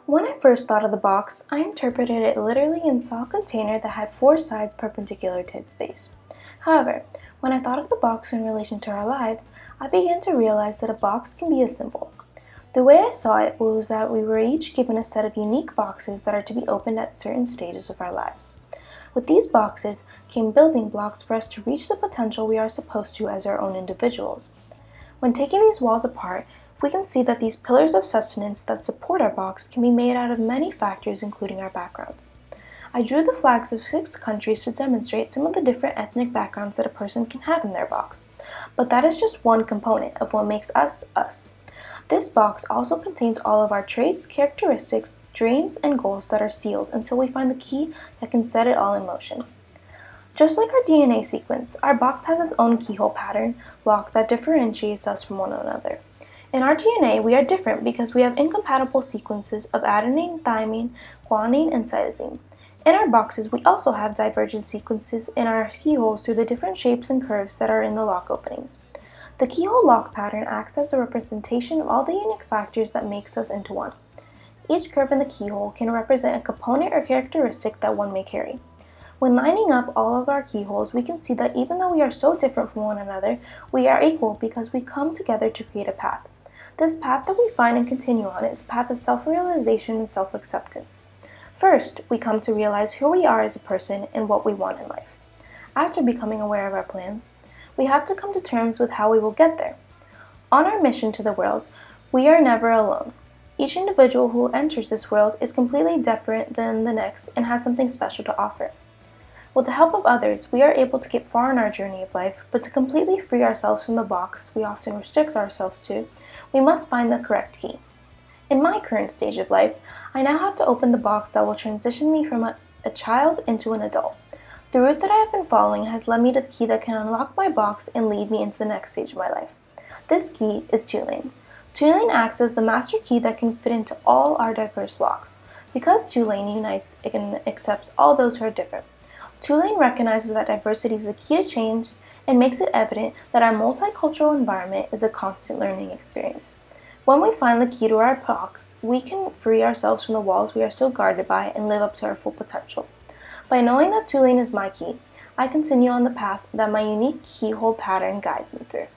When I first thought of the box, I interpreted it literally and saw a container that had four sides perpendicular to its base. However, when I thought of the box in relation to our lives, I began to realize that a box can be a symbol. The way I saw it was that we were each given a set of unique boxes that are to be opened at certain stages of our lives. With these boxes came building blocks for us to reach the potential we are supposed to as our own individuals. When taking these walls apart, we can see that these pillars of sustenance that support our box can be made out of many factors including our backgrounds. I drew the flags of 6 countries to demonstrate some of the different ethnic backgrounds that a person can have in their box. But that is just one component of what makes us us. This box also contains all of our traits, characteristics, dreams, and goals that are sealed until we find the key that can set it all in motion. Just like our DNA sequence, our box has its own keyhole pattern lock that differentiates us from one another. In our DNA, we are different because we have incompatible sequences of adenine, thymine, guanine, and cytosine. In our boxes, we also have divergent sequences in our keyholes through the different shapes and curves that are in the lock openings. The keyhole lock pattern acts as a representation of all the unique factors that makes us into one. Each curve in the keyhole can represent a component or characteristic that one may carry. When lining up all of our keyholes, we can see that even though we are so different from one another, we are equal because we come together to create a path. This path that we find and continue on is a path of self-realization and self-acceptance. First, we come to realize who we are as a person and what we want in life. After becoming aware of our plans, we have to come to terms with how we will get there. On our mission to the world, we are never alone. Each individual who enters this world is completely different than the next and has something special to offer. With the help of others, we are able to get far in our journey of life, but to completely free ourselves from the box we often restrict ourselves to, we must find the correct key. In my current stage of life, I now have to open the box that will transition me from a child into an adult. The route that I have been following has led me to the key that can unlock my box and lead me into the next stage of my life. This key is two-lane. Two-lane acts as the master key that can fit into all our diverse locks. Because two-lane unites, it accepts all those who are different. Two-lane recognizes that diversity is the key to change and makes it evident that our multicultural environment is a constant learning experience. When we find the key to our box, we can free ourselves from the walls we are so guarded by and live up to our full potential. By knowing that two-lane is my key, I continue on the path that my unique keyhole pattern guides me through.